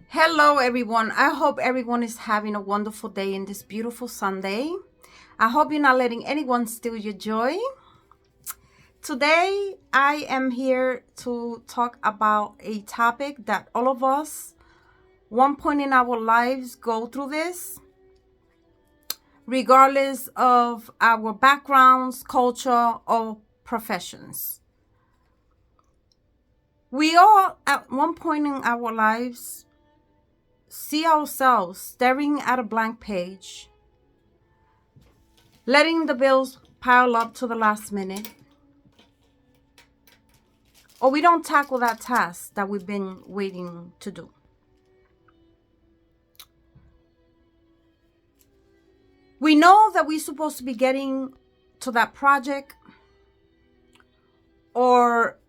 Hello, everyone. I hope everyone is having a wonderful day in this beautiful Sunday. I hope you're not letting anyone steal your joy. Today, I am here to talk about a topic that all of us, one point in our lives, go through this, regardless of our backgrounds, culture, or professions. We all, at one point in our lives, see ourselves staring at a blank page, letting the bills pile up to the last minute, or we don't tackle that task that we've been waiting to do. We know that we're supposed to be getting to that project or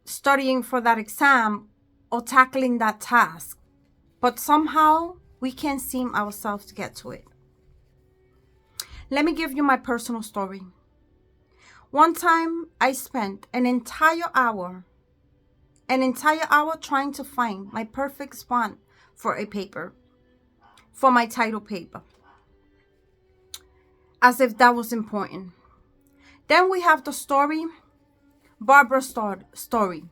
studying for that exam or tackling that task, but somehow we can't seem ourselves to get to it. Let me give you my personal story. One time I spent an entire hour trying to find my perfect spot for a paper, for my title paper, as if that was important. Then we have the story, Barbara's story,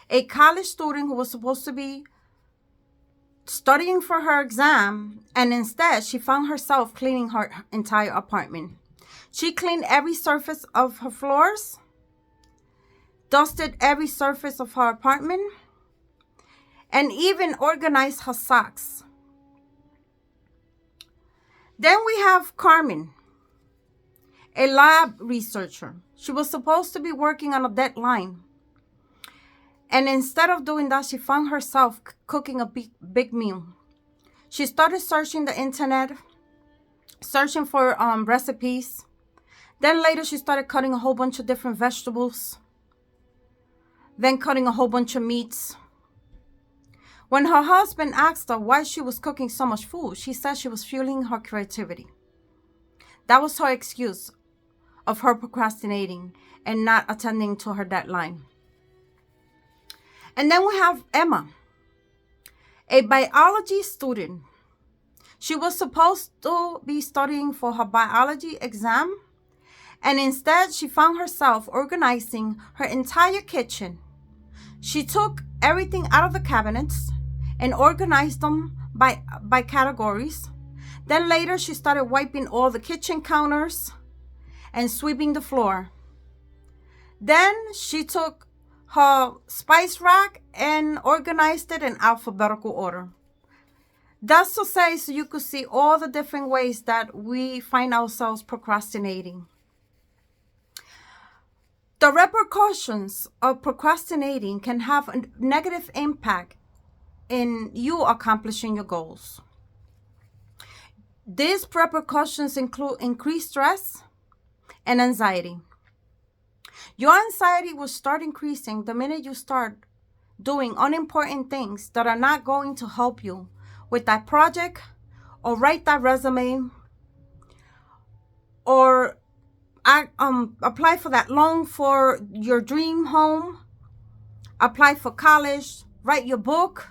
a college student who was supposed to be studying for her exam, and instead she found herself cleaning her entire apartment. She cleaned every surface of her floors, dusted every surface of her apartment, and even organized her socks. Then we have Carmen, a lab researcher. She was supposed to be working on a deadline. And instead of doing that, she found herself cooking a big meal. She started searching the internet, searching for recipes. Then later she started cutting a whole bunch of different vegetables. Then cutting a whole bunch of meats. When her husband asked her why she was cooking so much food, she said she was fueling her creativity. That was her excuse of her procrastinating and not attending to her deadline. And then we have Emma, a biology student. She was supposed to be studying for her biology exam, and instead she found herself organizing her entire kitchen. She took everything out of the cabinets and organized them by categories. Then later she started wiping all the kitchen counters and sweeping the floor. Then she took her spice rack and organized it in alphabetical order. That's to say, so you could see all the different ways that we find ourselves procrastinating. The repercussions of procrastinating can have a negative impact in you accomplishing your goals. These repercussions include increased stress and anxiety. Your anxiety will start increasing the minute you start doing unimportant things that are not going to help you with that project, or write that resume, or apply for that loan for your dream home, apply for college, write your book,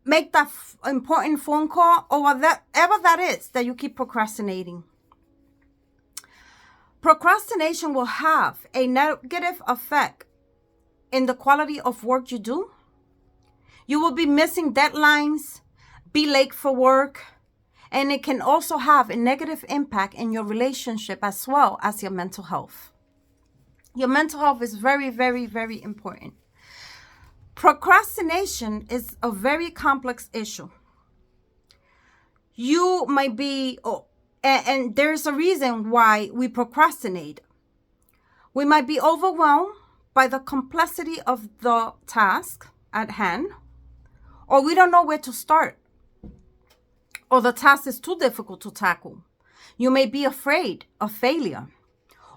make that important phone call, or whatever that is that you keep procrastinating. Procrastination will have a negative effect in the quality of work you do. You will be missing deadlines, be late for work, and it can also have a negative impact in your relationship as well as your mental health. Your mental health is very, very, very important. Procrastination is a very complex issue. You might be, and there's a reason why we procrastinate. We might be overwhelmed by the complexity of the task at hand, or we don't know where to start, or the task is too difficult to tackle. You may be afraid of failure,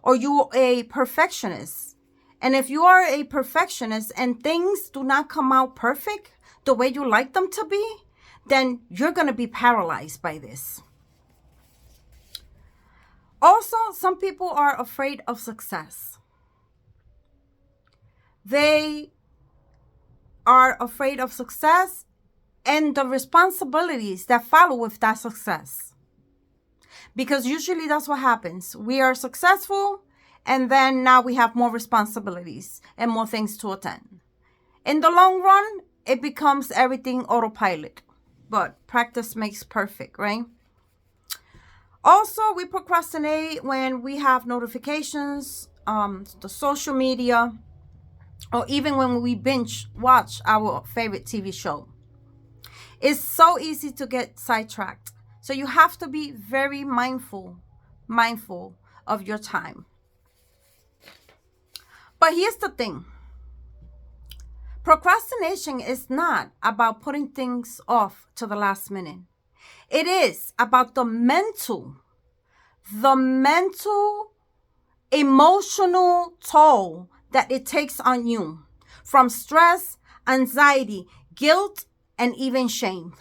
or you're a perfectionist. And if you are a perfectionist and things do not come out perfect the way you like them to be, then you're going to be paralyzed by this. Also, some people are afraid of success. They are afraid of success and the responsibilities that follow with that success. Because usually that's what happens. We are successful, and then now we have more responsibilities and more things to attend. In the long run, it becomes everything autopilot. But practice makes perfect, right? Also, we procrastinate when we have notifications, the social media, or even when we binge watch our favorite TV show. It's so easy to get sidetracked. So you have to be very mindful of your time. But here's the thing. Procrastination is not about putting things off to the last minute. It is about the mental, emotional toll that it takes on you from stress, anxiety, guilt, and even shame.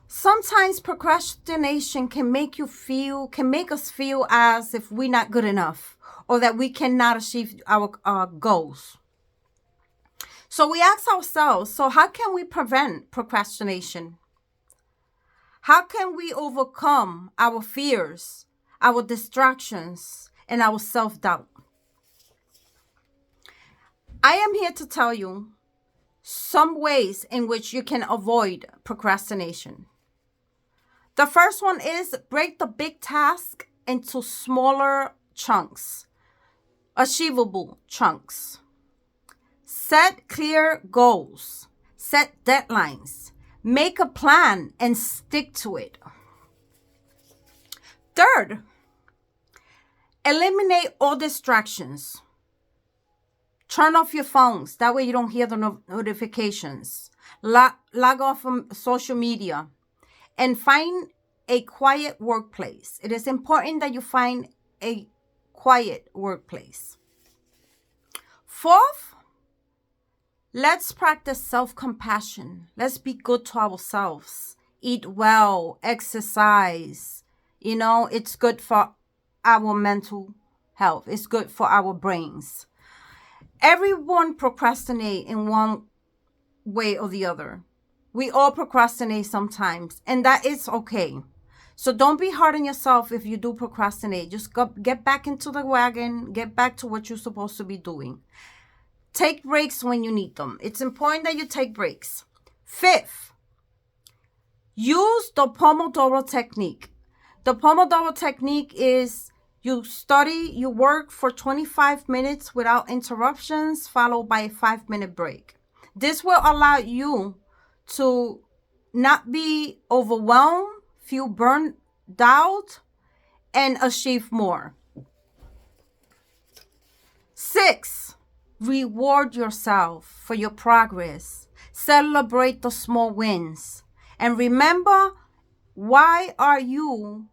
Sometimes procrastination can make us feel as if we're not good enough or that we cannot achieve our goals. So we ask ourselves, so how can we prevent procrastination? How can we overcome our fears, our distractions, and our self-doubt? I am here to tell you some ways in which you can avoid procrastination. The first one is break the big task into smaller chunks, achievable chunks. Set clear goals, set deadlines, make a plan and stick to it. Third, eliminate all distractions. Turn off your phones. That way you don't hear the notifications. Log off from social media and find a quiet workplace. It is important that you find a quiet workplace. Fourth, let's practice self-compassion. Let's be good to ourselves. Eat well, exercise. It's good for our mental health. It's good for our brains. Everyone procrastinate in one way or the other. We all procrastinate sometimes, and that is okay. So don't be hard on yourself if you do procrastinate. Just get back into the wagon, get back to what you're supposed to be doing. Take breaks when you need them. It's important that you take breaks. Fifth, use the Pomodoro technique. The Pomodoro technique is you work for 25 minutes without interruptions, followed by a 5-minute break. This will allow you to not be overwhelmed, feel burned out, and achieve more. 6, reward yourself for your progress. Celebrate the small wins. And remember, why are you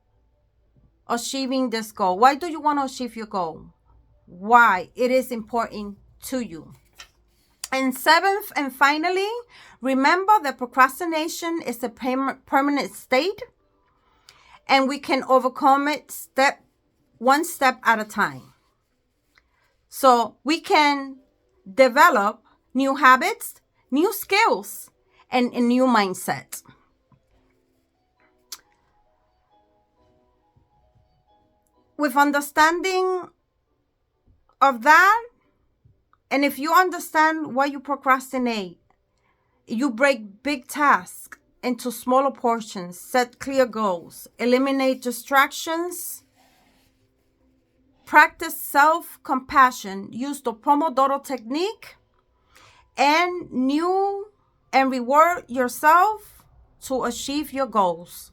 achieving this goal? Why do you want to achieve your goal? Why? It is important to you. And 7th and finally, remember that procrastination is a permanent state, and we can overcome it one step at a time. So we can develop new habits, new skills, and a new mindset. With understanding of that, and if you understand why you procrastinate, you break big tasks into smaller portions, set clear goals, eliminate distractions, practice self-compassion, use the Pomodoro technique, and reward yourself to achieve your goals.